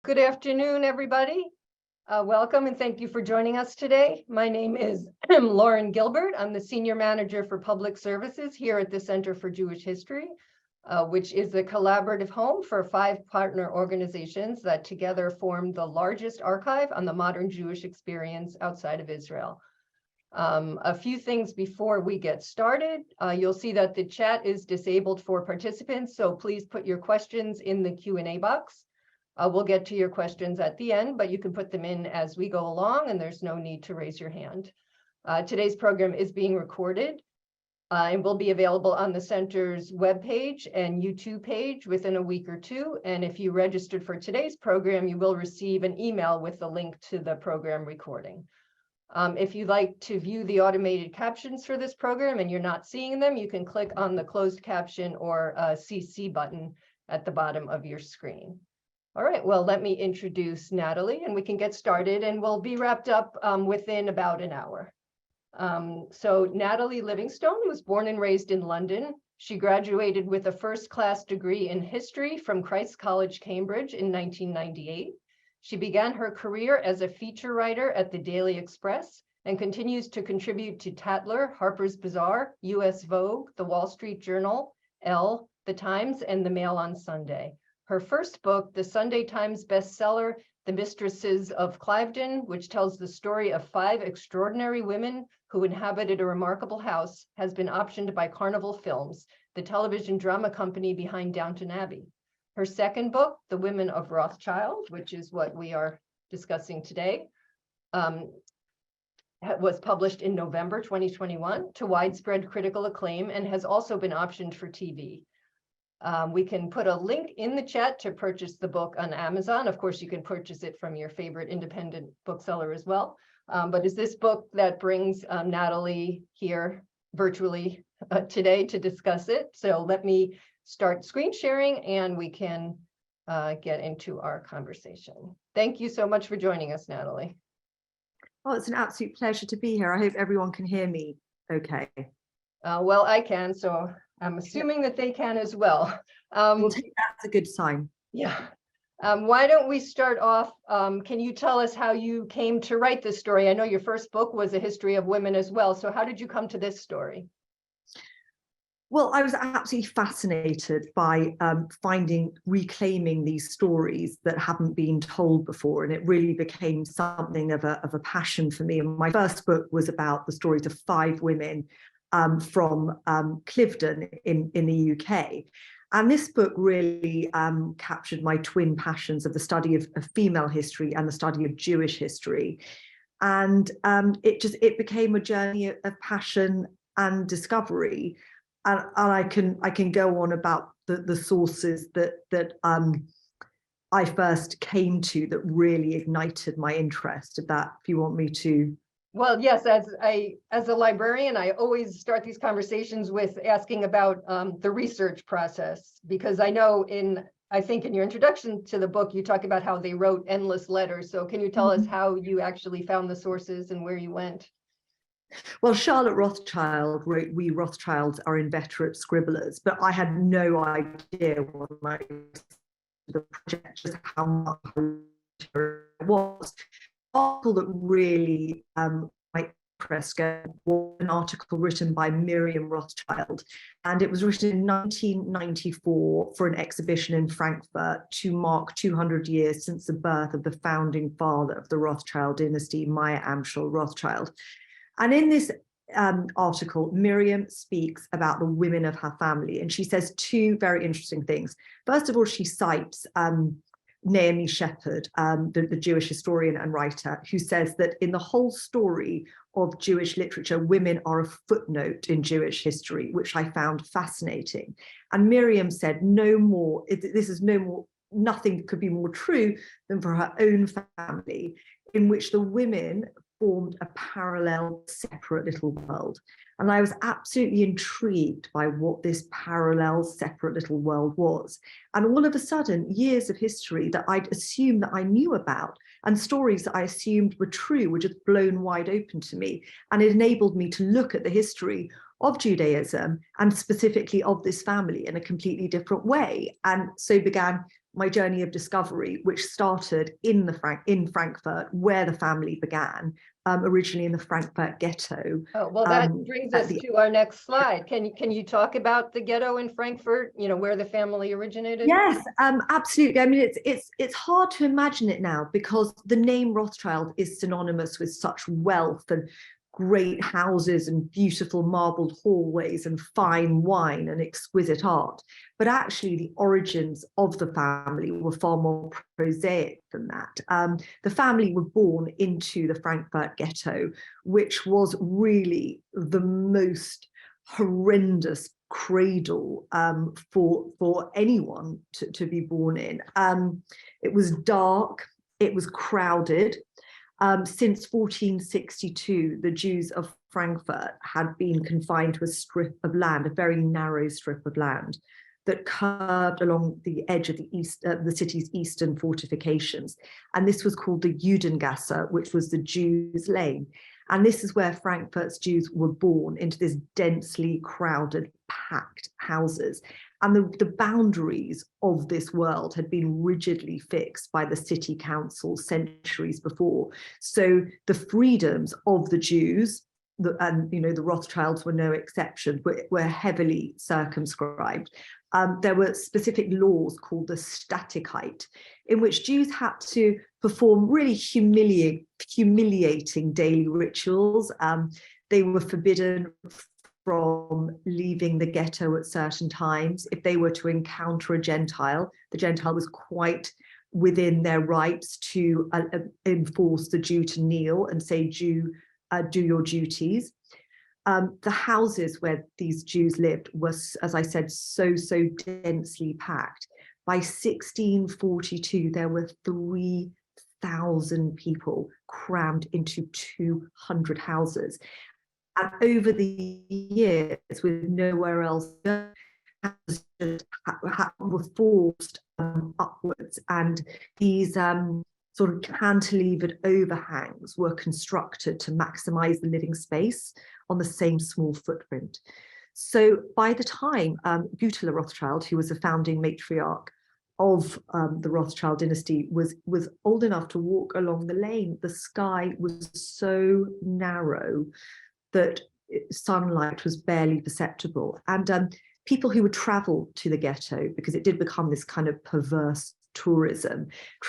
Good afternoon, everybody. Welcome and thank you for joining us today. My name is Lauren Gilbert. I'm the Senior Manager for Public Services here at the Center for Jewish History, which is a collaborative home for 5 partner organizations that together form the largest archive on the modern Jewish experience outside of Israel. A few things before we get started. You'll see that the chat is disabled for participants, so please put your questions in the Q&A box. We'll get to your questions at the end, but you can put them in as we go along, and there's no need to raise your hand. Today's program is being recorded and will be available on the Center's webpage and YouTube page within a week or two. And if you registered for today's program, you will receive an email with the link to the program recording. If you'd like to view the automated captions for this program and you're not seeing them, you can click on the closed caption or CC button at the bottom of your screen. All right, well, let me introduce Natalie and we can get started, and we'll be wrapped up within about an hour. So Natalie Livingstone was born and raised in London. She graduated with a first-class degree in history from Christ's College, Cambridge in 1998. She began her career as a feature writer at the Daily Express and continues to contribute to Tatler, Harper's Bazaar, US Vogue, The Wall Street Journal, Elle, The Times, and The Mail on Sunday. Her first book, the Sunday Times bestseller, The Mistresses of Cliveden, which tells the story of 5 extraordinary women who inhabited a remarkable house, has been optioned by Carnival Films, the television drama company behind Downton Abbey. Her second book, The Women of Rothschild, which is what we are discussing today, was published in November 2021 to widespread critical acclaim and has also been optioned for TV. We can put a link in the chat to purchase the book on Amazon. Of course, you can purchase it from your favorite independent bookseller as well. But it's this book that brings Natalie here virtually today to discuss it. So let me start screen sharing and we can get into our conversation. Thank you so much for joining us, Natalie. Oh, it's an absolute pleasure to be here. I hope everyone can hear me okay. Well, I can, so I'm assuming that they can as well. We'll take that as a good sign. Yeah. Why don't we start off? Can you tell us how you came to write this story? I know your first book was a history of women as well. So how did you come to this story? Well, I was absolutely fascinated by reclaiming these stories that hadn't been told before, and it really became something of a passion for me. And my first book was about the stories of 5 women from Cliveden in the UK. And this book really captured my twin passions of the study of female history and the study of Jewish history. And it became a journey of passion and discovery. And I can go on about the sources that I first came to that really ignited my interest. If you want me to. Well, yes, as a librarian, I always start these conversations with asking about the research process, because I know I think in your introduction to the book, you talk about how they wrote endless letters. So can you tell us how you actually found the sources and where you went? Well, Charlotte Rothschild wrote, "We Rothschilds are inveterate scribblers," but I had no idea what the project, just how much it was. An article that really my interest was an article written by Miriam Rothschild, and it was written in 1994 for an exhibition in Frankfurt to mark 200 years since the birth of the founding father of the Rothschild dynasty, Meyer Amschel Rothschild. And in this article, Miriam speaks about the women of her family, and she says 2 very interesting things. First of all, she cites Naomi Shepherd, the Jewish historian and writer, who says that in the whole story of Jewish literature, women are a footnote in Jewish history, which I found fascinating. And Miriam said nothing could be more true than for her own family, in which the women formed a parallel, separate little world. And I was absolutely intrigued by what this parallel, separate little world was. And all of a sudden, years of history that I'd assumed that I knew about and stories that I assumed were true were just blown wide open to me. And it enabled me to look at the history of Judaism and specifically of this family in a completely different way. And so began my journey of discovery, which started in Frankfurt, where the family began, originally in the Frankfurt ghetto. Oh, well, that brings us to our next slide. Can you talk about the ghetto in Frankfurt, where the family originated? Yes, absolutely. I mean, it's hard to imagine it now because the name Rothschild is synonymous with such wealth and great houses and beautiful marbled hallways and fine wine and exquisite art. But actually, the origins of the family were far more prosaic than that. The family were born into the Frankfurt ghetto, which was really the most horrendous cradle for anyone to be born in. It was dark, it was crowded. Since 1462, the Jews of Frankfurt had been confined to a strip of land, a very narrow strip of land that curved along the edge of the city's eastern fortifications. And this was called the Judengasse, which was the Jews' lane. And this is where Frankfurt's Jews were born, into this densely crowded, packed houses. And the boundaries of this world had been rigidly fixed by the city council centuries before. So the freedoms of the Jews, and the Rothschilds were no exception, were heavily circumscribed. There were specific laws called the Statigkeit, in which Jews had to perform really humiliating daily rituals. They were forbidden from leaving the ghetto at certain times. If they were to encounter a Gentile, the Gentile was quite within their rights to enforce the Jew to kneel and say, Jew, do your duties. The houses where these Jews lived was, as I said, so densely packed. By 1642, there were 3,000 people crammed into 200 houses. And over the years, with nowhere else, were forced upwards, and these sort of cantilevered overhangs were constructed to maximize the living space on the same small footprint. So by the time Gutula Rothschild, who was a founding matriarch of the Rothschild dynasty, was old enough to walk along the lane, the sky was so narrow that sunlight was barely perceptible. And people who would travel to the ghetto, because it did become this kind of perverse tourism,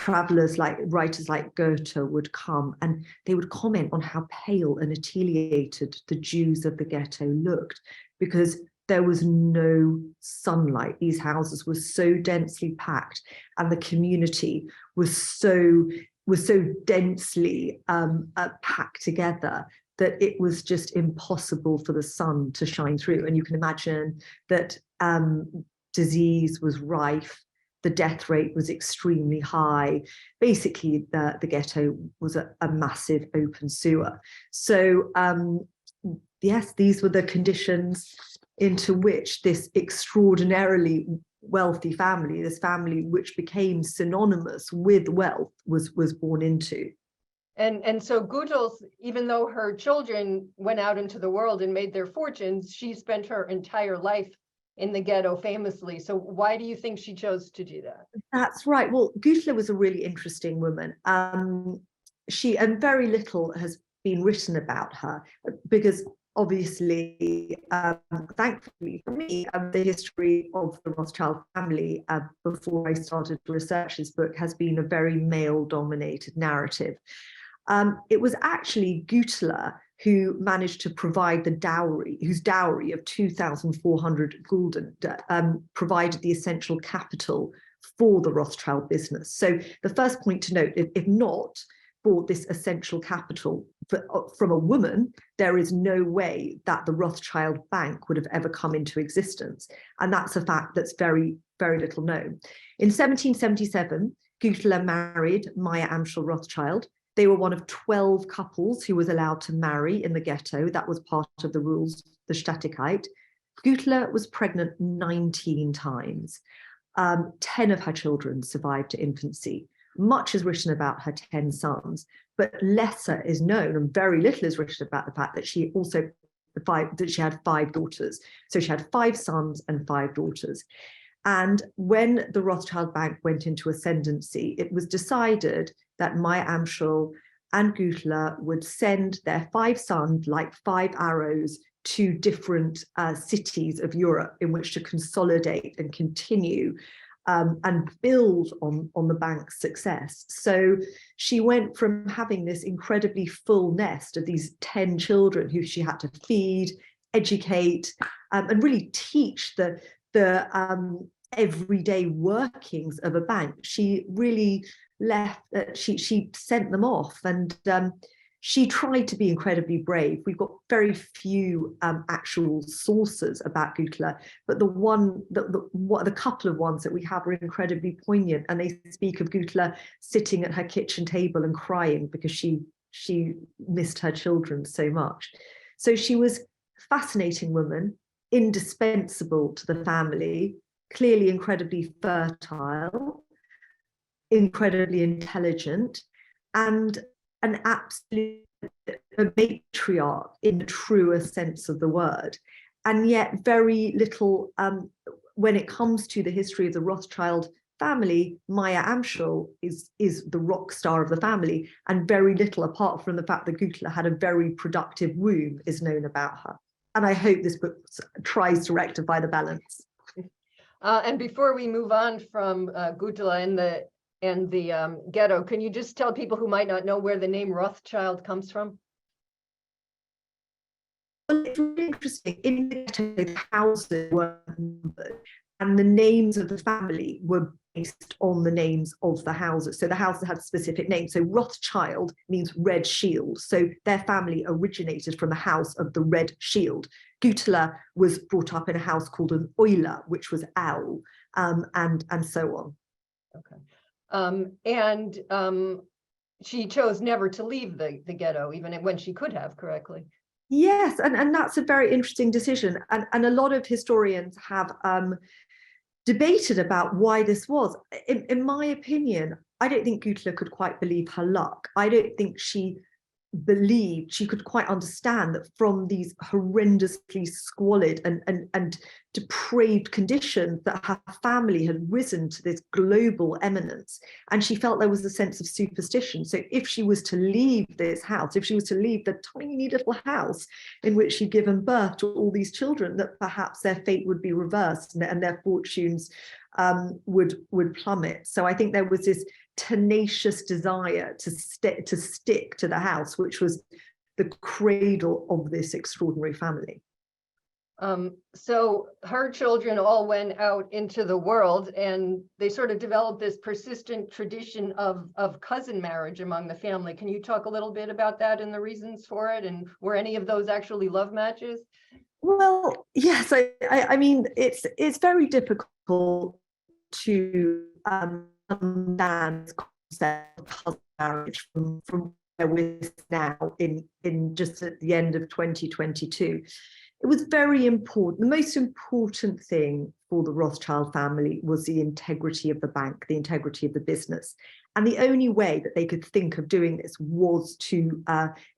writers like Goethe would come, and they would comment on how pale and attenuated the Jews of the ghetto looked, because there was no sunlight. These houses were so densely packed, and the community was so densely packed together that it was just impossible for the sun to shine through. And you can imagine that disease was rife, the death rate was extremely high. Basically, the ghetto was a massive open sewer. So yes, these were the conditions into which this extraordinarily wealthy family, this family which became synonymous with wealth, was born into. And so Gutels, even though her children went out into the world and made their fortunes, she spent her entire life in the ghetto famously. So why do you think she chose to do that? That's right. Well, Gutula was a really interesting woman. She, and very little has been written about her, because obviously, thankfully for me, the history of the Rothschild family before I started to research this book has been a very male-dominated narrative. It was actually Gutula who managed to provide the dowry, whose dowry of 2,400 gulden provided the essential capital for the Rothschild business. So the first point to note, if not for this essential capital from a woman, there is no way that the Rothschild Bank would have ever come into existence. And that's a fact that's very, very little known. In 1777, Gutula married Maya Amschel Rothschild. They were one of 12 couples who was allowed to marry in the ghetto. That was part of the rules, the Statigkeit. Gutula was pregnant 19 times. 10 of her children survived to infancy. Much is written about her 10 sons, but lesser is known, and very little is written about the fact that she had 5 daughters. So she had 5 sons and 5 daughters. And when the Rothschild Bank went into ascendancy, it was decided that Maya Anschel and Güttler would send their 5 sons like 5 arrows to different cities of Europe in which to consolidate and continue and build on the bank's success. So she went from having this incredibly full nest of these 10 children who she had to feed, educate, and really teach the everyday workings of a bank. She really left, she sent them off, and she tried to be incredibly brave. We've got very few actual sources about Güttler, but the couple of ones that we have are incredibly poignant, and they speak of Güttler sitting at her kitchen table and crying because she missed her children so much. So she was a fascinating woman, indispensable to the family, clearly incredibly fertile, incredibly intelligent, and an absolute matriarch in the truest sense of the word. And yet very little, when it comes to the history of the Rothschild family, Maya Anschel is the rock star of the family, and very little, apart from the fact that Güttler had a very productive womb, is known about her. And I hope this book tries to rectify the balance. And before we move on from Güttler and the ghetto, can you just tell people who might not know where the name Rothschild comes from? Well, it's really interesting. In the ghetto, the houses were numbered, and the names of the family were based on the names of the houses. So the houses had specific names. So Rothschild means red shield. So their family originated from the house of the red shield. Güttler was brought up in a house called an Euler, which was owl, and so on. Okay. She chose never to leave the ghetto, even when she could have, correctly. Yes, and that's a very interesting decision. And a lot of historians have debated about why this was. In my opinion, I don't think Güttler could quite believe her luck. I don't think she believed, she could quite understand that from these horrendously squalid and depraved conditions that her family had risen to this global eminence, and she felt there was a sense of superstition. So if she was to leave this house, if she was to leave the tiny little house in which she'd given birth to all these children, that perhaps their fate would be reversed and their fortunes would plummet. So I think there was this tenacious desire to stick to the house, which was the cradle of this extraordinary family. So her children all went out into the world, and they sort of developed this persistent tradition of cousin marriage among the family. Can you talk a little bit about that and the reasons for it, and were any of those actually love matches? Well, yes, I mean, it's very difficult to understand the concept of cousin marriage from where we're now in just at the end of 2022. It was very important. The most important thing for the Rothschild family was the integrity of the bank, the integrity of the business. And the only way that they could think of doing this was to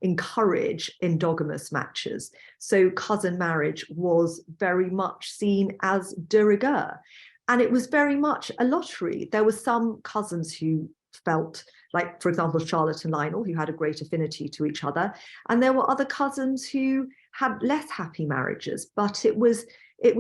encourage endogamous matches. So cousin marriage was very much seen as de rigueur. And it was very much a lottery. There were some cousins who felt like, for example, Charlotte and Lionel, who had a great affinity to each other. And there were other cousins who had less happy marriages, but it was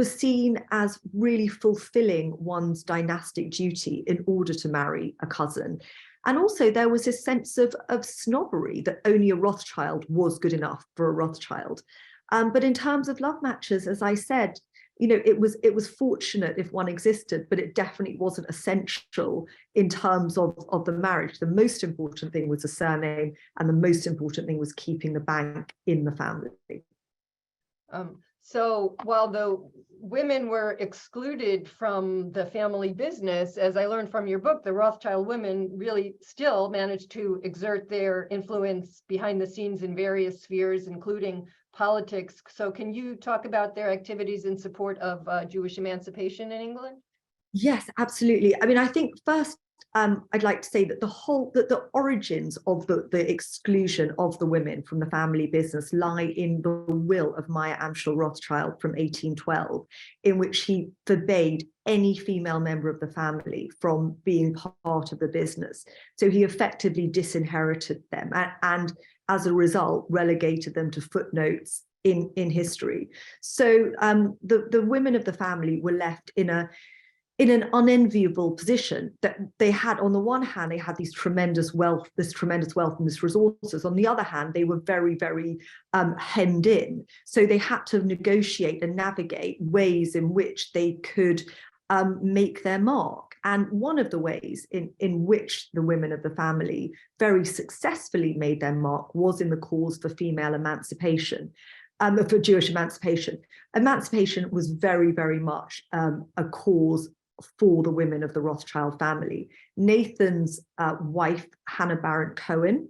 seen as really fulfilling one's dynastic duty in order to marry a cousin. And also there was this sense of snobbery that only a Rothschild was good enough for a Rothschild. But in terms of love matches, as I said, you know, it was fortunate if one existed, but it definitely wasn't essential in terms of the marriage. The most important thing was the surname, and the most important thing was keeping the bank in the family. So while the women were excluded from the family business, as I learned from your book, the Rothschild women really still managed to exert their influence behind the scenes in various spheres, including politics. So can you talk about their activities in support of Jewish emancipation in England? Yes, absolutely. I mean, I think first I'd like to say that the origins of the exclusion of the women from the family business lie in the will of Meyer Amschel Rothschild from 1812, in which he forbade any female member of the family from being part of the business. So he effectively disinherited them and as a result, relegated them to footnotes in history. So the women of the family were left in an unenviable position, that they had, on the one hand, they had this tremendous wealth and this resources. On the other hand, they were very, very hemmed in. So they had to negotiate and navigate ways in which they could make their mark. And one of the ways in which the women of the family very successfully made their mark was in the cause for female emancipation. For Jewish emancipation. Emancipation was very, very much a cause for the women of the Rothschild family. Nathan's wife, Hannah Barrett Cohen,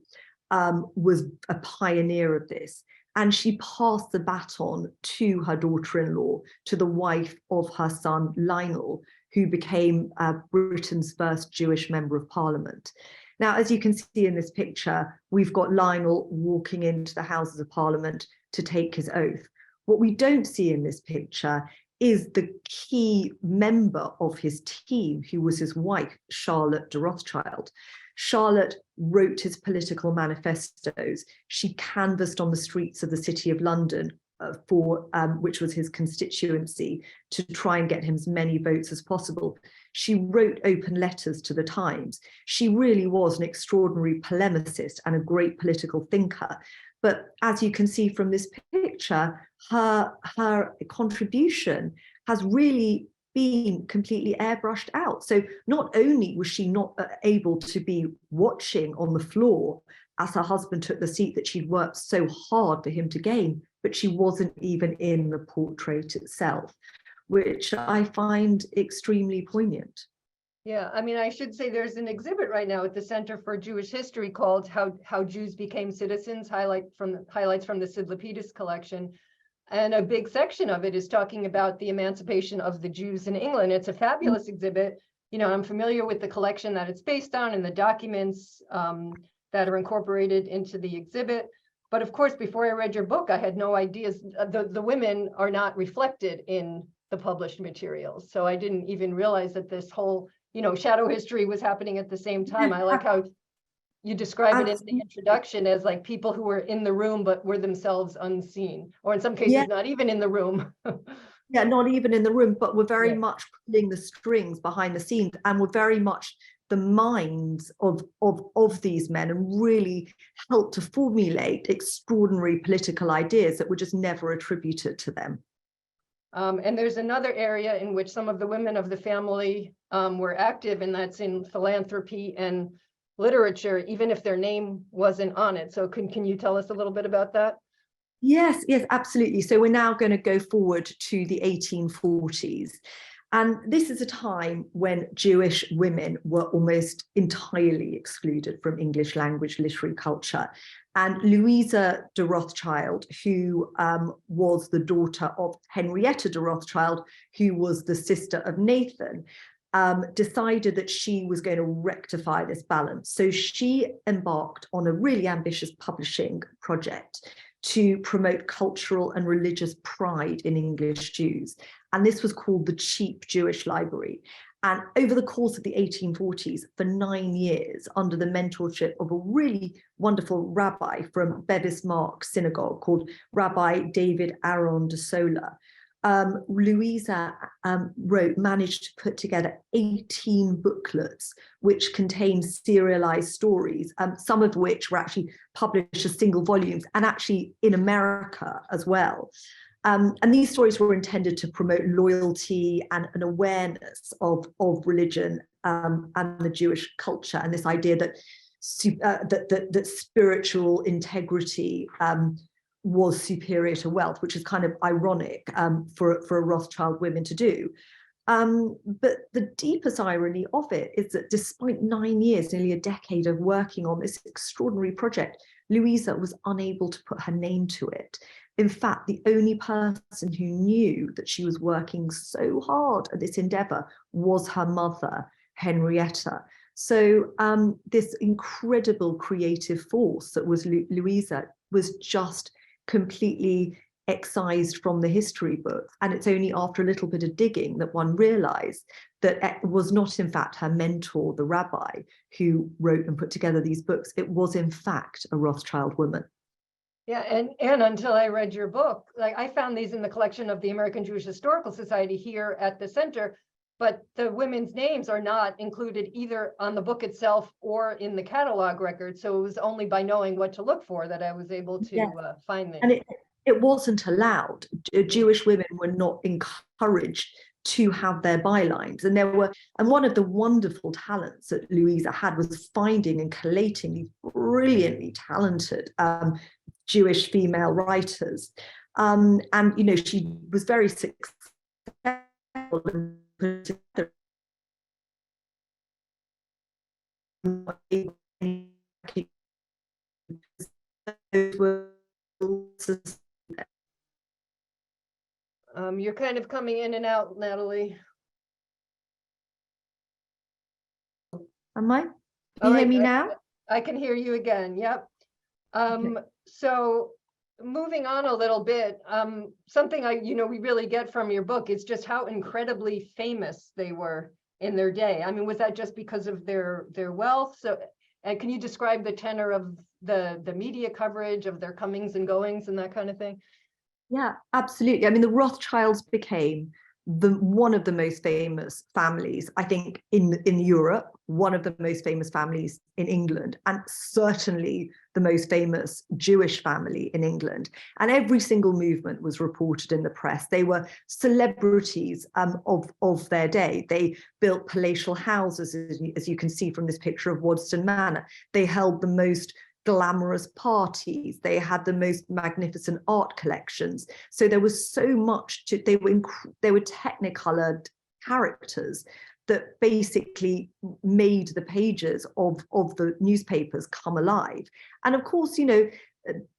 was a pioneer of this, and she passed the baton to her daughter-in-law, to the wife of her son, Lionel, who became Britain's first Jewish member of parliament. Now, as you can see in this picture, we've got Lionel walking into the Houses of Parliament to take his oath. What we don't see in this picture is the key member of his team, who was his wife, Charlotte de Rothschild. Charlotte wrote his political manifestos. She canvassed on the streets of the City of London which was his constituency, to try and get him as many votes as possible. She wrote open letters to the Times. She really was an extraordinary polemicist and a great political thinker. But as you can see from this picture, her contribution has really been completely airbrushed out. So not only was she not able to be watching on the floor as her husband took the seat that she'd worked so hard for him to gain, but she wasn't even in the portrait itself, which I find extremely poignant. Yeah, I mean, I should say there's an exhibit right now at the Center for Jewish History called How Jews Became Citizens, highlights from the Sid Lapidus collection. And a big section of it is talking about the emancipation of the Jews in England. It's a fabulous exhibit. You know, I'm familiar with the collection that it's based on and the documents that are incorporated into the exhibit. But of course, before I read your book, I had no ideas. The women are not reflected in the published materials. So I didn't even realize that this whole, you know, shadow history was happening at the same time. I like how you describe it in the introduction as like people who were in the room, but were themselves unseen, or in some cases, not even in the room. Yeah, not even in the room, but were very much pulling the strings behind the scenes, and were very much the minds of these men, and really helped to formulate extraordinary political ideas that were just never attributed to them. And there's another area in which some of the women of the family were active, and that's in philanthropy and literature, even if their name wasn't on it. So can you tell us a little bit about that? Yes, absolutely. So we're now going to go forward to the 1840s. And this is a time when Jewish women were almost entirely excluded from English language literary culture. And Louisa de Rothschild, who was the daughter of Henrietta de Rothschild, who was the sister of Nathan, decided that she was going to rectify this balance. So she embarked on a really ambitious publishing project to promote cultural and religious pride in English Jews. And this was called the Cheap Jewish Library. And over the course of the 1840s, for 9 years, under the mentorship of a really wonderful rabbi from Bevis Mark Synagogue called Rabbi David Aaron de Sola, Louisa managed to put together 18 booklets which contained serialized stories, some of which were actually published as single volumes, and actually in America as well. And these stories were intended to promote loyalty and an awareness of religion and the Jewish culture, and this idea that spiritual integrity was superior to wealth, which is kind of ironic for Rothschild women to do. But the deepest irony of it is that despite 9 years, nearly a decade of working on this extraordinary project, Louisa was unable to put her name to it. In fact, the only person who knew that she was working so hard at this endeavor was her mother, Henrietta. So this incredible creative force that was Louisa was just completely excised from the history books. And it's only after a little bit of digging that one realized that it was not in fact her mentor, the rabbi, who wrote and put together these books. It was in fact a Rothschild woman. Yeah, and until I read your book, like I found these in the collection of the American Jewish Historical Society here at the center, but the women's names are not included either on the book itself or in the catalog record. So it was only by knowing what to look for that I was able to find them. And it wasn't allowed. Jewish women were not encouraged to have their bylines. And one of the wonderful talents that Louisa had was finding and collating these brilliantly talented Jewish female writers. And, you know, she was very successful in putting together you're kind of coming in and out, Natalie. Am I? Can you hear me now? I can hear you again. Yep. Okay. So moving on a little bit, something we really get from your book is just how incredibly famous they were in their day. I mean, was that just because of their wealth? So, and can you describe the tenor of the media coverage of their comings and goings and that kind of thing? Yeah, absolutely. I mean, the Rothschilds became one of the most famous families, I think, in Europe, one of the most famous families in England, and certainly the most famous Jewish family in England. And every single movement was reported in the press. They were celebrities of their day. They built palatial houses, as you can see from this picture of Waddesdon Manor. They held the most glamorous parties. They had the most magnificent art collections. So there was so much they were technicolored characters that basically made the pages of the newspapers come alive. And of course, you know,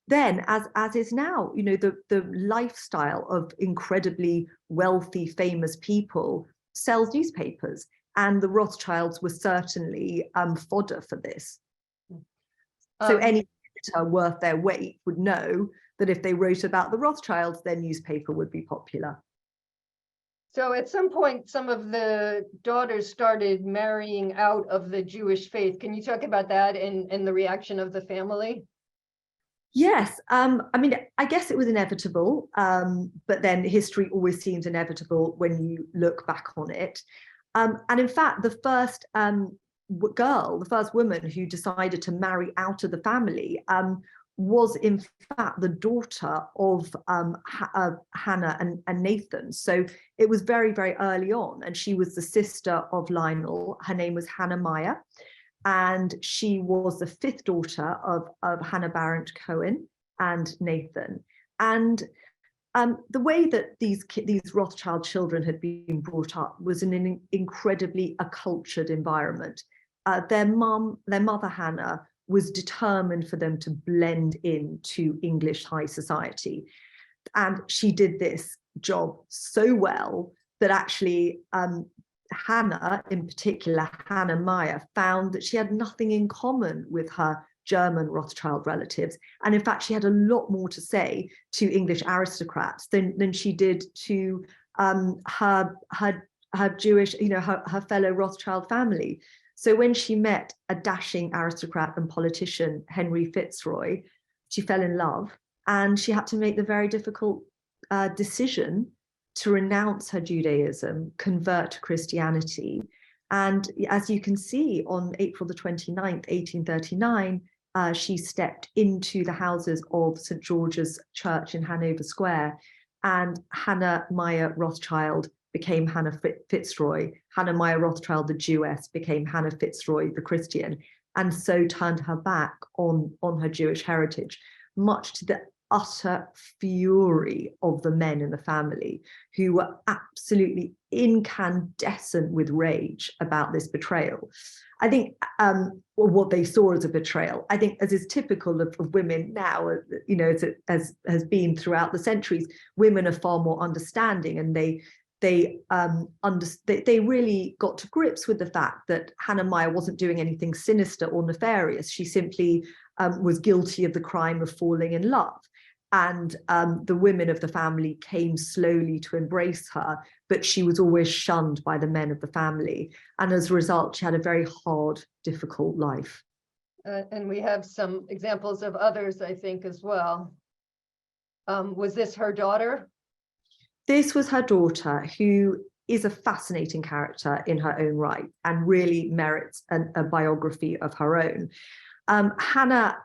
then as is now, you know, the lifestyle of incredibly wealthy, famous people sells newspapers, and the Rothschilds were certainly fodder for this. So any editor worth their weight would know that if they wrote about the Rothschilds, their newspaper would be popular. So at some point, some of the daughters started marrying out of the Jewish faith. Can you talk about that and the reaction of the family? Yes, I mean, I guess it was inevitable, but then history always seems inevitable when you look back on it. And in fact, the first the first woman who decided to marry out of the family was in fact the daughter of Hannah and Nathan. So it was very, very early on, and she was the sister of Lionel. Her name was Hannah Meyer, and she was the fifth daughter of Hannah Barrett Cohen and Nathan. And the way that these Rothschild children had been brought up was in an incredibly accultured environment. Their mother Hannah was determined for them to blend into English high society. And she did this job so well that actually Hannah, in particular, Hannah Meyer, found that she had nothing in common with her German Rothschild relatives. And in fact, she had a lot more to say to English aristocrats than she did to her Jewish, you know, her fellow Rothschild family. So when she met a dashing aristocrat and politician, Henry Fitzroy, she fell in love, and she had to make the very difficult decision to renounce her Judaism, convert to Christianity. And as you can see, on April the 29th, 1839, she stepped into the houses of St. George's Church in Hanover Square, and Hannah Meyer Rothschild became Hannah Fitzroy. Hannah Meyer Rothschild, the Jewess, became Hannah Fitzroy, the Christian, and so turned her back on her Jewish heritage, much to the utter fury of the men in the family, who were absolutely incandescent with rage about this betrayal. I think what they saw as a betrayal, I think, as is typical of women now, you know, as has been throughout the centuries, women are far more understanding, and they they really got to grips with the fact that Hannah Meyer wasn't doing anything sinister or nefarious. She simply was guilty of the crime of falling in love. And the women of the family came slowly to embrace her, but she was always shunned by the men of the family. And as a result, she had a very hard, difficult life. And we have some examples of others, I think, as well. Was this her daughter? This was her daughter, who is a fascinating character in her own right and really merits a biography of her own. Hannah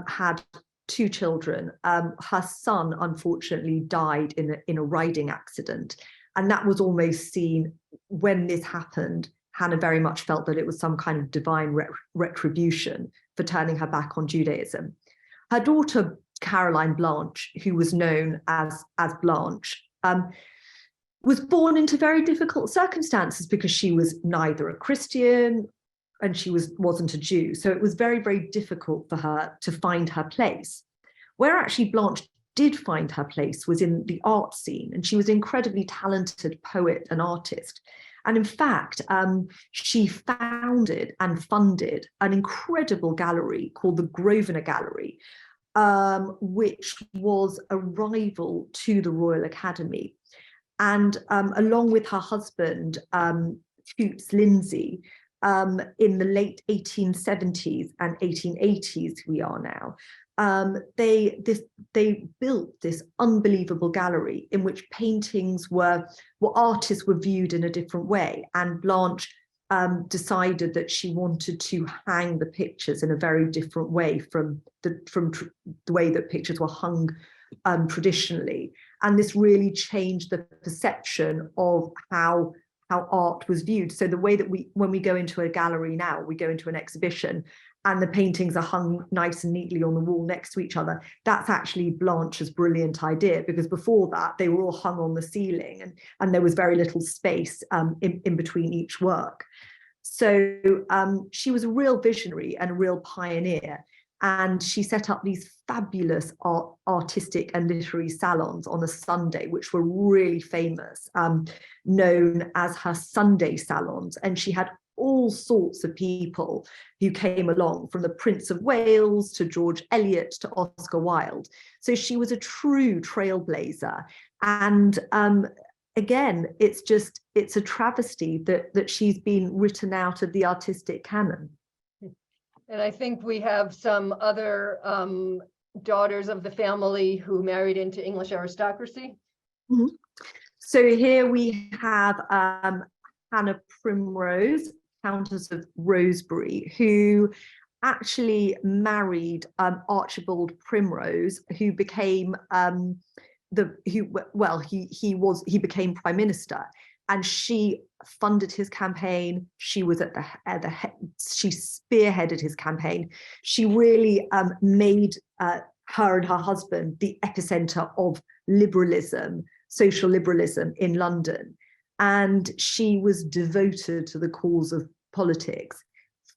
had 2 children. Her son, unfortunately, died in a riding accident. And that was almost seen, when this happened, Hannah very much felt that it was some kind of divine retribution for turning her back on Judaism. Her daughter, Caroline Blanche, who was known as Blanche, was born into very difficult circumstances because she was neither a Christian and she wasn't a Jew. So it was very, very difficult for her to find her place. Where actually Blanche did find her place was in the art scene, and she was an incredibly talented poet and artist. And in fact, she founded and funded an incredible gallery called the Grosvenor Gallery, which was a rival to the Royal Academy. And along with her husband, Toots Lindsay, in the late 1870s and 1880s, we are now, they built this unbelievable gallery in which paintings artists were viewed in a different way. And Blanche decided that she wanted to hang the pictures in a very different way from the way that pictures were hung traditionally. And this really changed the perception of how art was viewed. So the way that when we go into a gallery now, we go into an exhibition and the paintings are hung nice and neatly on the wall next to each other. That's actually Blanche's brilliant idea, because before that they were all hung on the ceiling and there was very little space in between each work. So she was a real visionary and a real pioneer. And she set up these fabulous artistic and literary salons on a Sunday, which were really famous, known as her Sunday salons. And she had all sorts of people who came along, from the Prince of Wales to George Eliot to Oscar Wilde. So she was a true trailblazer. And again, it's a travesty that she's been written out of the artistic canon. And I think we have some other daughters of the family who married into English aristocracy. Mm-hmm. So here we have Hannah Primrose, Countess of Rosebery, who actually married Archibald Primrose, who became he became Prime Minister. And she funded his campaign. She was at the head. She spearheaded his campaign. She really made her and her husband the epicenter of liberalism, social liberalism in London. And she was devoted to the cause of politics,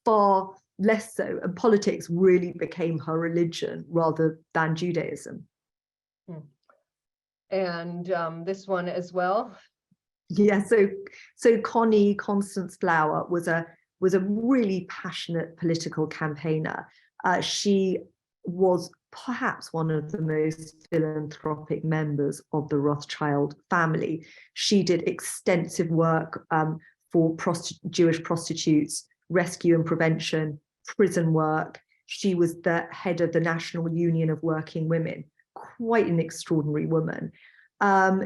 far less so. And politics really became her religion rather than Judaism. And this one as well. Yeah, so Connie Constance Flower was a really passionate political campaigner. She was perhaps one of the most philanthropic members of the Rothschild family. She did extensive work for Jewish prostitutes, rescue and prevention, prison work. She was the head of the National Union of Working Women, quite an extraordinary woman.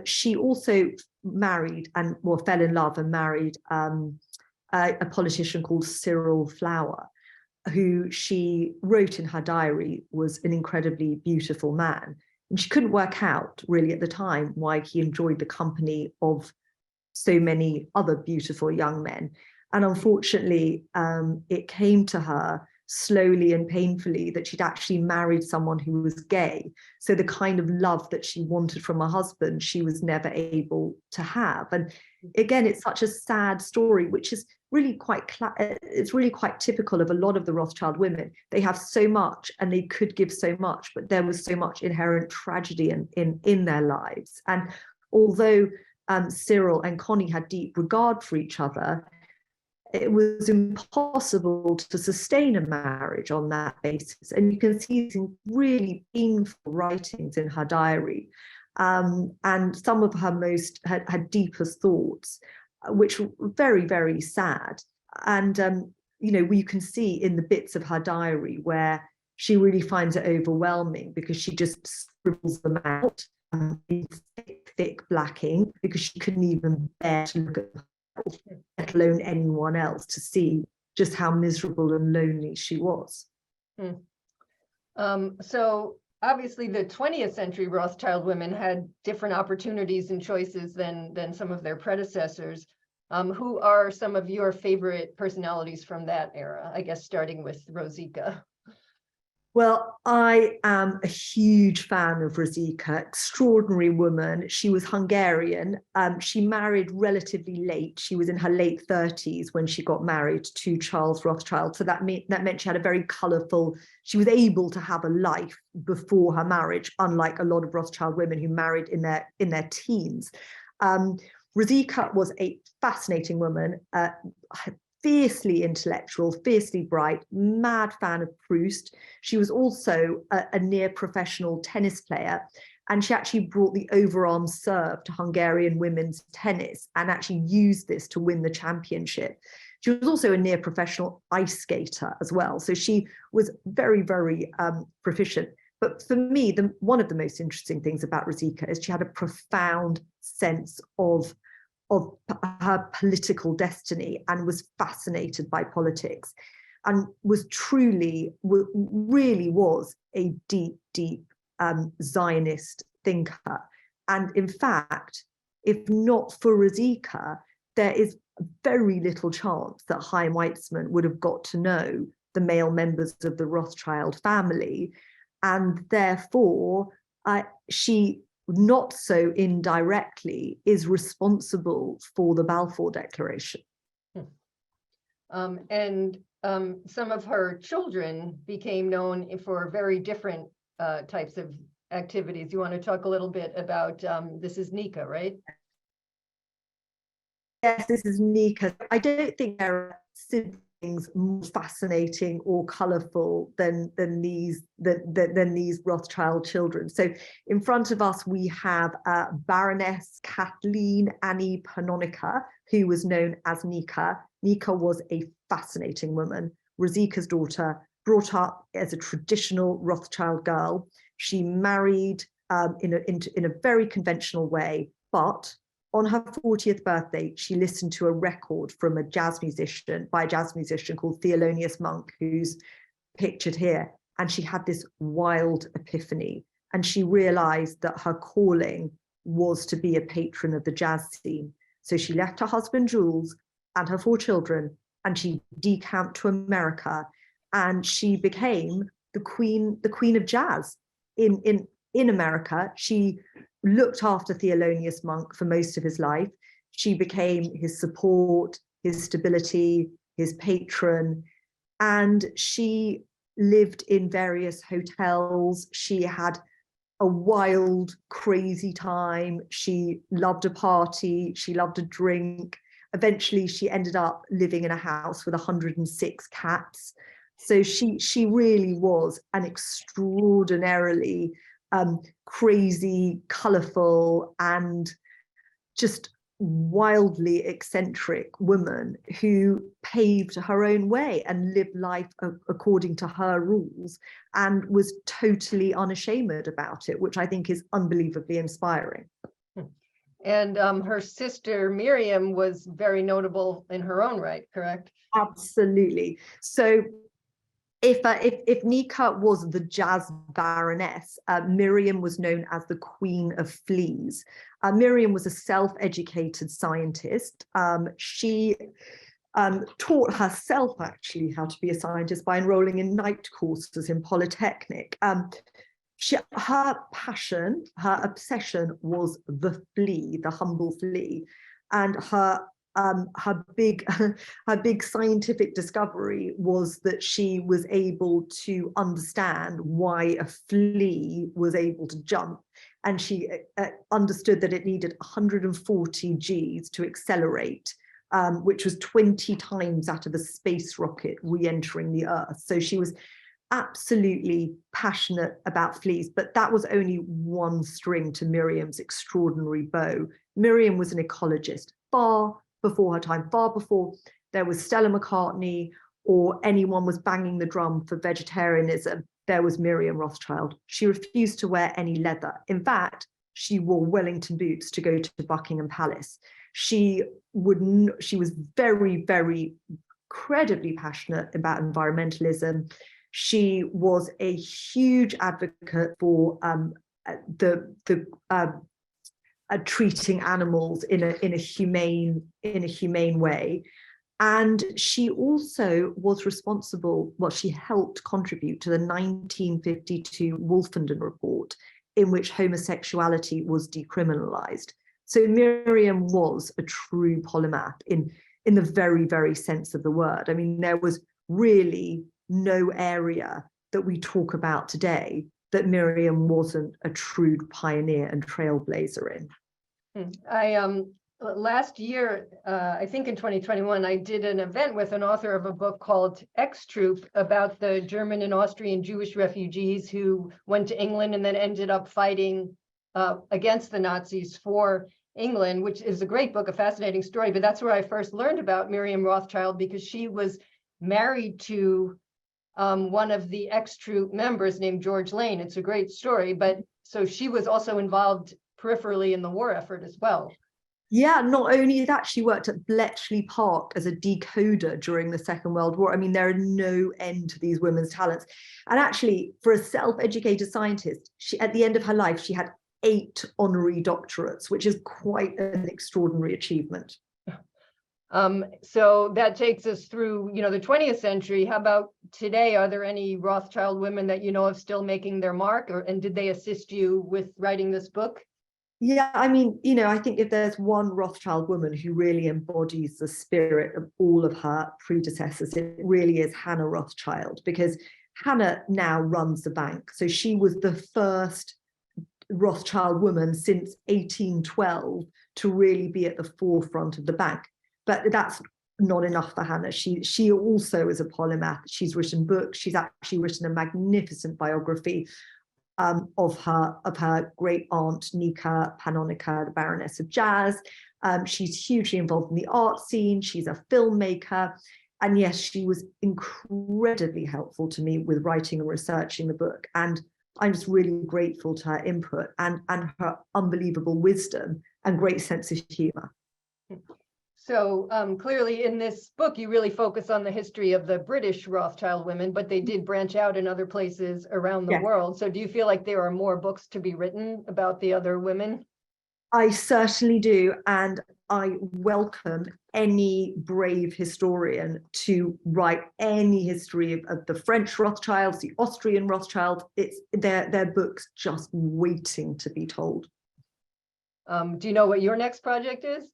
She also married fell in love and married a politician called Cyril Flower, who she wrote in her diary was an incredibly beautiful man. And she couldn't work out really at the time why he enjoyed the company of so many other beautiful young men. And unfortunately, it came to her slowly and painfully that she'd actually married someone who was gay. So the kind of love that she wanted from her husband, she was never able to have. And again, it's such a sad story, which is really quite typical of a lot of the Rothschild women. They have so much and they could give so much, but there was so much inherent tragedy in their lives. And although Cyril and Connie had deep regard for each other, it was impossible to sustain a marriage on that basis. And you can see some really painful writings in her diary, and some of her most had deepest thoughts, which were very, very sad. And you know, you can see in the bits of her diary where she really finds it overwhelming because she just scribbles them out in thick black ink because she couldn't even bear to look at herself, let alone anyone else, to see just how miserable and lonely she was. So obviously the 20th century Rothschild women had different opportunities and choices than some of their predecessors. Who are some of your favorite personalities from that era? I guess starting with Rosika. Well, I am a huge fan of Rosika, extraordinary woman. She was Hungarian. She married relatively late. She was in her late 30s when she got married to Charles Rothschild. So that meant she had a very colourful, she was able to have a life before her marriage, unlike a lot of Rothschild women who married in their teens. Rosika was a fascinating woman, fiercely intellectual, fiercely bright, mad fan of Proust. She was also a near professional tennis player, and she actually brought the overarm serve to Hungarian women's tennis and actually used this to win the championship. She was also a near professional ice skater as well, so she was very, very proficient. But for me, one of the most interesting things about Rosika is she had a profound sense of her political destiny and was fascinated by politics, and was really was a deep Zionist thinker. And in fact, if not for Rosika, there is very little chance that Chaim Weizmann would have got to know the male members of the Rothschild family, and therefore she, not so indirectly, is responsible for the Balfour Declaration. And some of her children became known for very different types of activities. You want to talk a little bit about, this is Nika, right? Yes, this is Nika. I don't think there are siblings more fascinating or colourful than these Rothschild children. So in front of us we have Baroness Kathleen Annie Pannonica, who was known as Nika. Nika was a fascinating woman, Rosika's daughter, brought up as a traditional Rothschild girl. She married in a very conventional way, but on her 40th birthday, she listened to a record from a jazz musician called Thelonious Monk, who's pictured here. And she had this wild epiphany. And she realized that her calling was to be a patron of the jazz scene. So she left her husband, Jules, and her 4 children, and she decamped to America. And she became the queen of jazz in America. She looked after Thelonious Monk for most of his life. She became his support, his stability, his patron, and she lived in various hotels. She had a wild, crazy time. She loved a party. She loved a drink. Eventually, she ended up living in a house with 106 cats. So she really was an extraordinarily crazy, colourful, and just wildly eccentric woman who paved her own way and lived life according to her rules and was totally unashamed about it, which I think is unbelievably inspiring. And her sister Miriam was very notable in her own right, correct? Absolutely. So if Nika was the jazz baroness, Miriam was known as the Queen of Fleas. Miriam was a self-educated scientist. She taught herself actually how to be a scientist by enrolling in night courses in Polytechnic. Her passion, her obsession was the flea, the humble flea, and her big scientific discovery was that she was able to understand why a flea was able to jump, and she understood that it needed 140 Gs to accelerate, which was 20 times that of a space rocket re-entering the Earth. So she was absolutely passionate about fleas, but that was only one string to Miriam's extraordinary bow. Miriam was an ecologist far before her time, far before there was Stella McCartney or anyone was banging the drum for vegetarianism. There was Miriam Rothschild. She refused to wear any leather. In fact, she wore Wellington boots to go to Buckingham Palace. She was very, very incredibly passionate about environmentalism. She was a huge advocate for treating animals in a humane way. And she also was responsible, she helped contribute to the 1952 Wolfenden Report, in which homosexuality was decriminalized. So Miriam was a true polymath in the very, very sense of the word. I mean, there was really no area that we talk about today that Miriam wasn't a true pioneer and trailblazer in. Last year, I think in 2021, I did an event with an author of a book called X-Troop about the German and Austrian Jewish refugees who went to England and then ended up fighting against the Nazis for England, which is a great book, a fascinating story. But that's where I first learned about Miriam Rothschild, because she was married to one of the X-Troop members named George Lane. It's a great story, but so she was also involved peripherally in the war effort as well. Yeah, not only that, she worked at Bletchley Park as a decoder during the Second World War. I mean, there are no end to these women's talents. And actually, for a self-educated scientist, at the end of her life, she had 8 honorary doctorates, which is quite an extraordinary achievement. So that takes us through, the 20th century. How about today? Are there any Rothschild women that you know of still making their mark, and did they assist you with writing this book? Yeah, I mean, I think if there's one Rothschild woman who really embodies the spirit of all of her predecessors, it really is Hannah Rothschild, because Hannah now runs the bank. So she was the first Rothschild woman since 1812 to really be at the forefront of the bank. But that's not enough for Hannah. She also is a polymath. She's written books. She's actually written a magnificent biography of her great aunt Nika Panonica, the Baroness of Jazz. She's hugely involved in the art scene. She's a filmmaker. And yes, she was incredibly helpful to me with writing and researching the book. And I'm just really grateful to her input and her unbelievable wisdom and great sense of humor. So clearly in this book, you really focus on the history of the British Rothschild women, but they did branch out in other places around the world. So do you feel like there are more books to be written about the other women? I certainly do. And I welcome any brave historian to write any history of the French Rothschilds, the Austrian Rothschilds. It's their books just waiting to be told. Do you know what your next project is?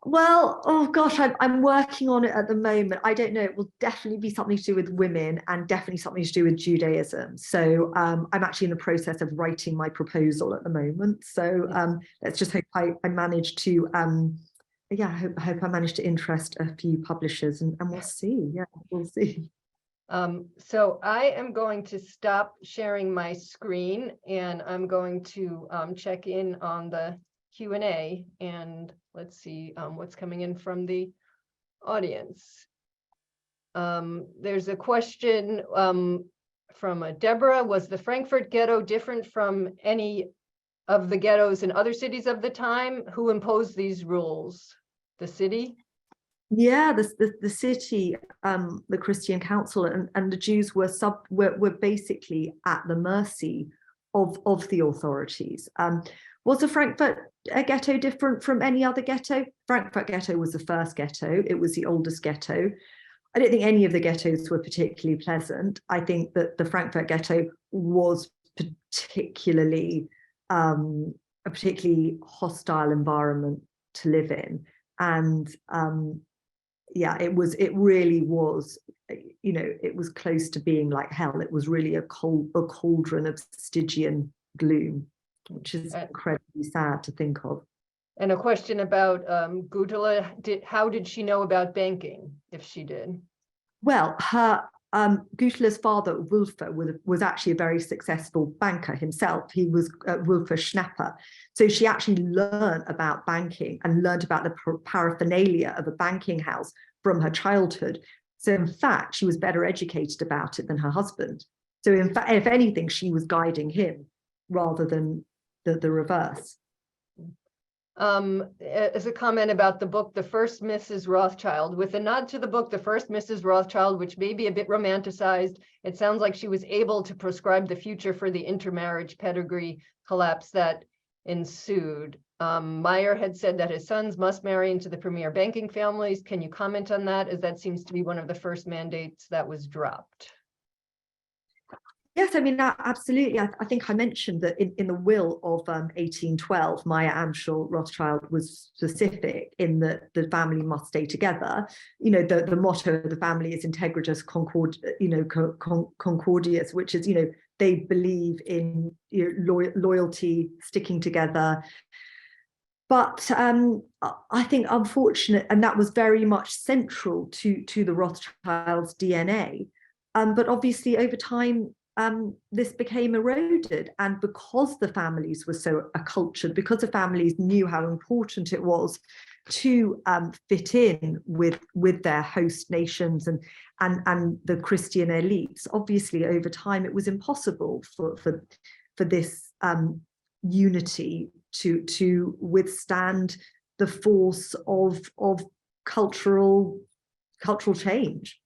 Well, oh gosh, I'm working on it at the moment. I don't know. It will definitely be something to do with women and definitely something to do with Judaism. So I'm actually in the process of writing my proposal at the moment. So let's just hope I manage to, I hope I manage to interest a few publishers, and we'll see. Yeah, we'll see. So I am going to stop sharing my screen, and I'm going to check in on the Q&A, and let's see what's coming in from the audience. There's a question from Deborah. Was the Frankfurt ghetto different from any of the ghettos in other cities of the time? Who imposed these rules? The city? Yeah, the city, the Christian Council, and the Jews were basically at the mercy of the authorities. Was the Frankfurt ghetto different from any other ghetto? Frankfurt ghetto was the first ghetto. It was the oldest ghetto. I don't think any of the ghettos were particularly pleasant. I think that the Frankfurt ghetto was particularly a particularly hostile environment to live in, and it really was, it was close to being like hell. It was really a cauldron of Stygian gloom. which is incredibly sad to think of. And a question about Gudula, how did she know about banking, if she did? Well, her Gutela's father, Wulfer, was actually a very successful banker himself. He was Wulfer Schnapper. So she actually learned about banking and learned about the paraphernalia of a banking house from her childhood. So in fact, she was better educated about it than her husband. So in fact, if anything, she was guiding him rather than the reverse. As a comment about the book, The First Mrs. Rothschild, with a nod to the book, The First Mrs. Rothschild, which may be a bit romanticized, it sounds like she was able to prescribe the future for the intermarriage pedigree collapse that ensued. Meyer had said that his sons must marry into the premier banking families. Can you comment on that, as that seems to be one of the first mandates that was dropped? Yes, I mean, absolutely. I think I mentioned that in the will of 1812, Meyer Amschel Rothschild was specific in that the family must stay together. You know, the motto of the family is Integritas Concordias, which is, they believe in loyalty, sticking together. But I think unfortunate, and that was very much central to the Rothschilds' DNA. But obviously over time, this became eroded, and because the families were so acculturated, because the families knew how important it was to fit in with their host nations and the Christian elites, obviously over time it was impossible for this unity to withstand the force of cultural change.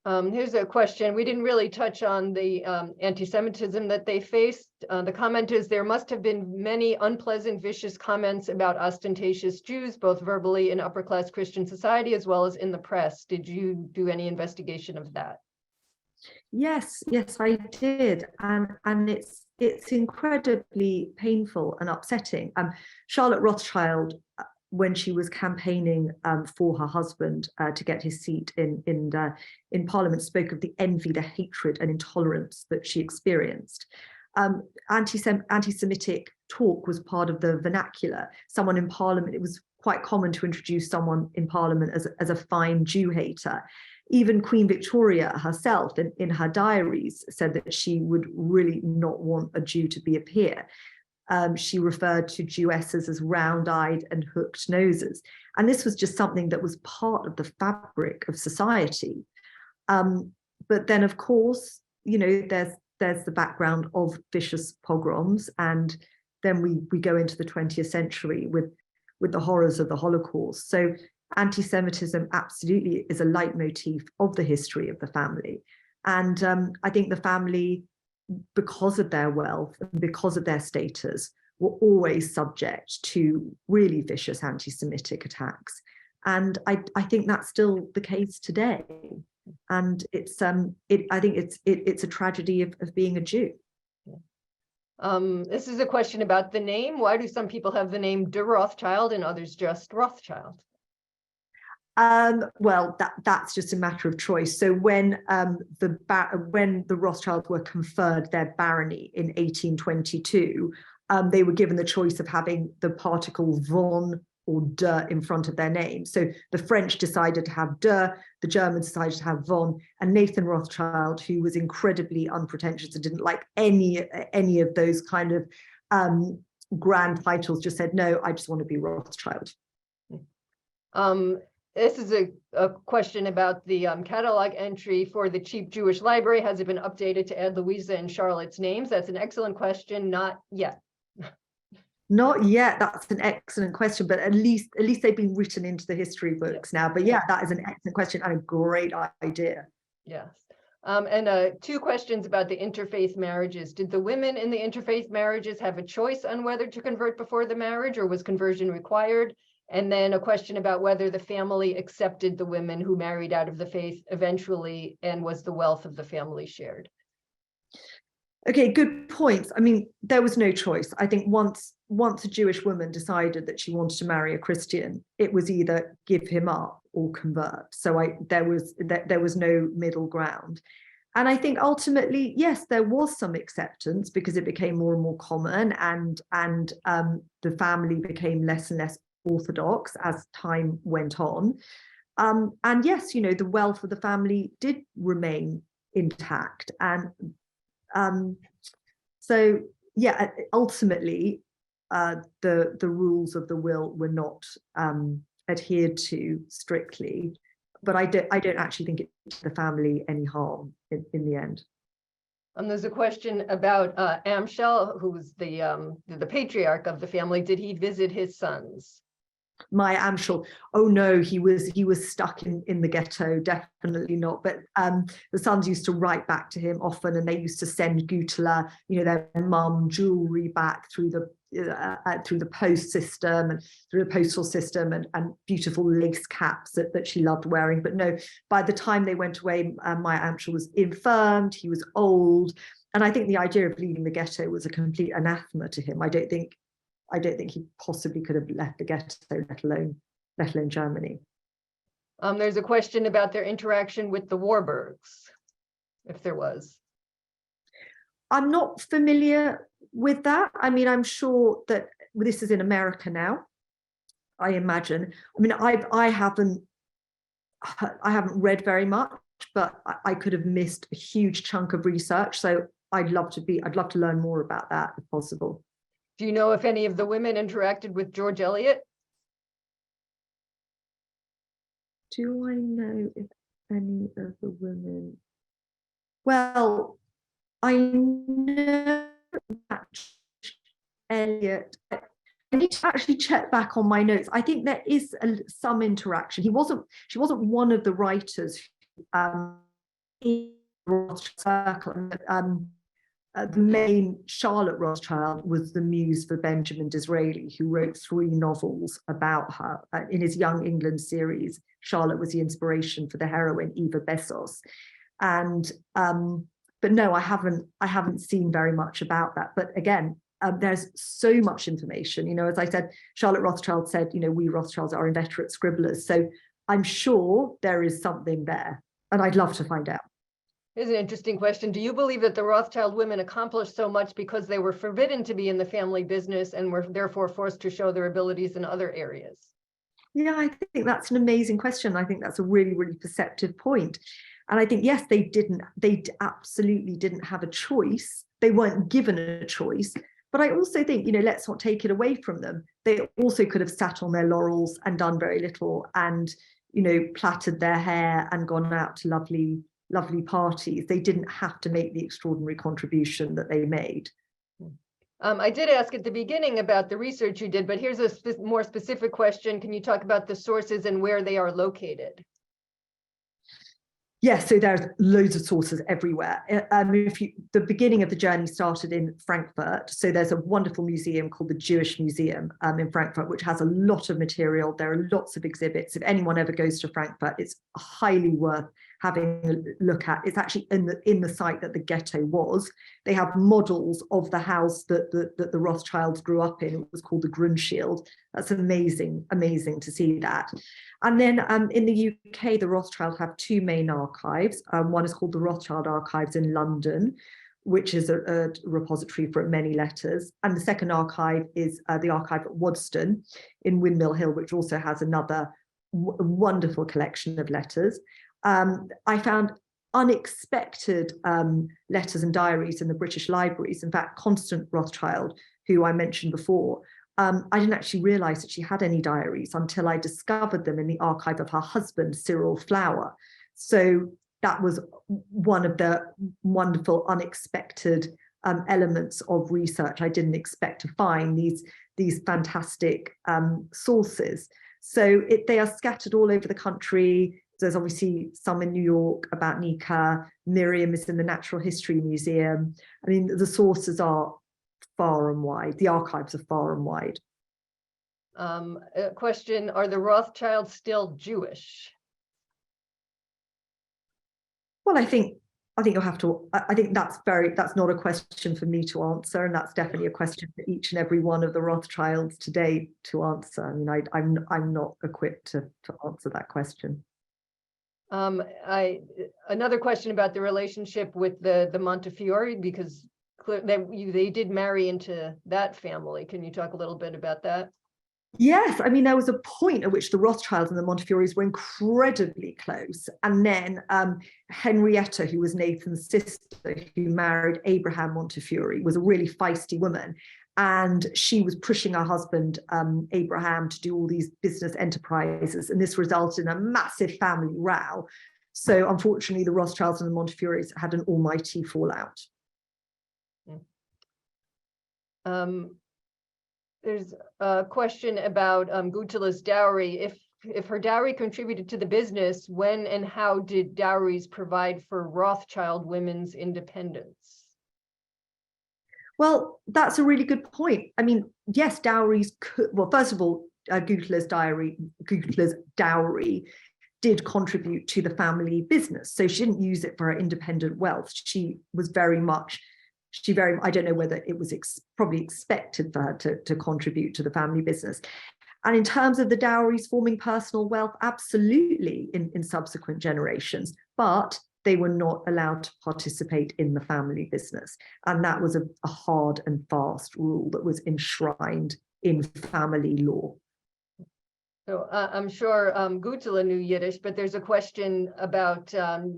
Here's a question. We didn't really touch on the anti-Semitism that they faced. The comment is, there must have been many unpleasant, vicious comments about ostentatious Jews, both verbally in upper-class Christian society as well as in the press. Did you do any investigation of that? Yes, I did, and it's incredibly painful and upsetting. Charlotte Rothschild, when she was campaigning for her husband to get his seat in Parliament, spoke of the envy, the hatred, and intolerance that she experienced. Anti-Semitic talk was part of the vernacular. Someone in Parliament, it was quite common to introduce someone in Parliament as a fine Jew hater. Even Queen Victoria herself, in her diaries, said that she would really not want a Jew to be a peer. She referred to Jewesses as round-eyed and hooked noses. And this was just something that was part of the fabric of society. But then, of course, there's the background of vicious pogroms. And then we go into the 20th century with the horrors of the Holocaust. So anti-Semitism absolutely is a leitmotif of the history of the family. And I think the family, because of their wealth and because of their status, were always subject to really vicious anti-Semitic attacks. And I think that's still the case today. And it's I think it's a tragedy of being a Jew. This is a question about the name. Why do some people have the name de Rothschild and others just Rothschild? Well, that's just a matter of choice. So when the Rothschilds were conferred their barony in 1822, they were given the choice of having the particle von or de in front of their name. So the French decided to have de, the Germans decided to have von, and Nathan Rothschild, who was incredibly unpretentious and didn't like any of those kind of grand titles, just said, no, I just want to be Rothschild. This is a question about the catalog entry for the Cheap Jewish Library. Has it been updated to add Louisa and Charlotte's names? That's an excellent question. Not yet. Not yet. That's an excellent question, but at least they've been written into the history books now. But yeah, that is an excellent question and a great idea. Yes. And two questions about the interfaith marriages. Did the women in the interfaith marriages have a choice on whether to convert before the marriage, or was conversion required? And then a question about whether the family accepted the women who married out of the faith eventually, and was the wealth of the family shared? Okay, good points. I mean, there was no choice. I think once a Jewish woman decided that she wanted to marry a Christian, it was either give him up or convert. So there was no middle ground. And I think ultimately, yes, there was some acceptance because it became more and more common, and the family became less and less orthodox as time went on. And yes, you know, the wealth of the family did remain intact. And so, yeah, ultimately, the rules of the will were not adhered to strictly. But I don't actually think it did the family any harm in the end. There's a question about Amschel, who was the patriarch of the family. Did he visit his sons? My Amschel, oh no, he was stuck in the ghetto, definitely not. But the sons used to write back to him often, and they used to send Gutala, you know, their mum, jewelry back through the post system and through the postal system, and beautiful lace caps that she loved wearing. But no, by the time they went away, my Amschel was infirmed, he was old, and I think the idea of leaving the ghetto was a complete anathema to him. I don't think he possibly could have left the ghetto, let alone Germany. There's a question about their interaction with the Warburgs, if there was. I'm not familiar with that. I mean, I'm sure that this is in America now, I imagine. I mean, I haven't read very much, but I could have missed a huge chunk of research. So I'd love to learn more about that if possible. Do you know if any of the women interacted with George Eliot? Do I know if any of the women? Well, I know that Eliot. I need to actually check back on my notes. I think there is some interaction. She wasn't one of the writers in the Rothschild circle. The main Charlotte Rothschild was the muse for Benjamin Disraeli, who wrote 3 novels about her. In his Young England series, Charlotte was the inspiration for the heroine Eva Bessos. And but no, I haven't seen very much about that. But again, there's so much information. You know, as I said, Charlotte Rothschild said, you know, we Rothschilds are inveterate scribblers. So I'm sure there is something there, and I'd love to find out. Here's an interesting question. Do you believe that the Rothschild women accomplished so much because they were forbidden to be in the family business and were therefore forced to show their abilities in other areas? Yeah, I think that's an amazing question. I think that's a really, really perceptive point. And I think, yes, they absolutely didn't have a choice. They weren't given a choice. But I also think, you know, let's not take it away from them. They also could have sat on their laurels and done very little, and, you know, plaited their hair and gone out to lovely parties. They didn't have to make the extraordinary contribution that they made. I did ask at the beginning about the research you did, but here's a more specific question. Can you talk about the sources and where they are located? Yes, so there's loads of sources everywhere. The beginning of the journey started in Frankfurt. So there's a wonderful museum called the Jewish Museum in Frankfurt, which has a lot of material. There are lots of exhibits. If anyone ever goes to Frankfurt, it's highly worth having a look at. It's actually in the site that the ghetto was. They have models of the house that the Rothschilds grew up in. It was called the Grundschild. That's amazing to see that. And then in the UK, the Rothschild have 2 main archives. One is called the Rothschild Archives in London, which is a repository for many letters. And the second archive is the archive at Waddesdon in Windmill Hill, which also has another wonderful collection of letters. I found unexpected letters and diaries in the British libraries. In fact, Constance Rothschild, who I mentioned before, I didn't actually realize that she had any diaries until I discovered them in the archive of her husband, Cyril Flower. So that was one of the wonderful, unexpected elements of research. I didn't expect to find these fantastic sources. So they are scattered all over the country. There's obviously some in New York about Nika. Miriam is in the Natural History Museum. I mean, the sources are far and wide. The archives are far and wide. A question, are the Rothschilds still Jewish? Well, I think you'll have to, I think that's not a question for me to answer, and that's definitely a question for each and every one of the Rothschilds today to answer. I mean, I'm not equipped to answer that question. Another question about the relationship with the Montefiore, because they did marry into that family. Can you talk a little bit about that? Yes, I mean, there was a point at which the Rothschilds and the Montefiores were incredibly close. And then Henrietta, who was Nathan's sister, who married Abraham Montefiore, was a really feisty woman. And she was pushing her husband, Abraham, to do all these business enterprises. And this resulted in a massive family row. So unfortunately, the Rothschilds and the Montefiores had an almighty fallout. There's a question about Gutula's dowry. If her dowry contributed to the business, when and how did dowries provide for Rothschild women's independence? Well, that's a really good point. I mean, yes, dowries could, well, first of all, Gutula's dowry did contribute to the family business. So she didn't use it for her independent wealth. She was very much, I don't know whether it was probably expected for her to contribute to the family business. And in terms of the dowries forming personal wealth, absolutely in subsequent generations, but they were not allowed to participate in the family business. And that was a hard and fast rule that was enshrined in family law. So I'm sure Gutula knew Yiddish, but there's a question about,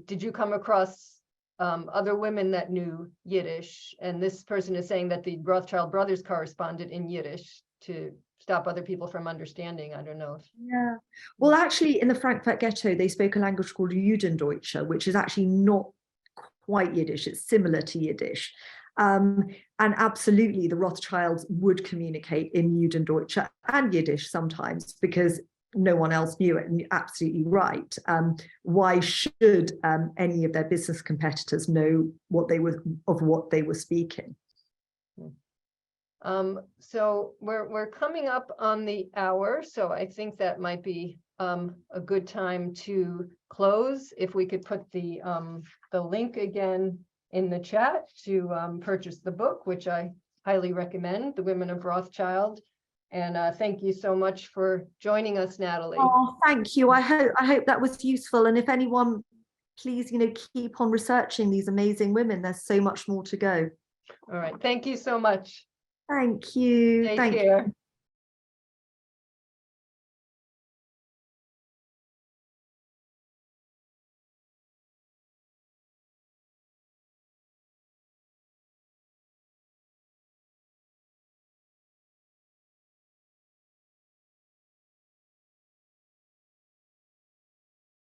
did you come across other women that knew Yiddish? And this person is saying that the Rothschild brothers corresponded in Yiddish to stop other people from understanding. I don't know. Yeah. Well, actually, in the Frankfurt ghetto, they spoke a language called Judendeutsch, which is actually not quite Yiddish. It's similar to Yiddish. And absolutely, the Rothschilds would communicate in Judendeutsch and Yiddish sometimes because no one else knew it. And you're absolutely right. Why should any of their business competitors know what they were speaking? So we're coming up on the hour, so I think that might be a good time to close. If we could put the link again in the chat to purchase the book, which I highly recommend, The Women of Rothschild. And thank you so much for joining us, Natalie. Oh, thank you. I hope that was useful. And if anyone, please, keep on researching these amazing women. There's so much more to go. All right. Thank you so much. Thank you. Take care.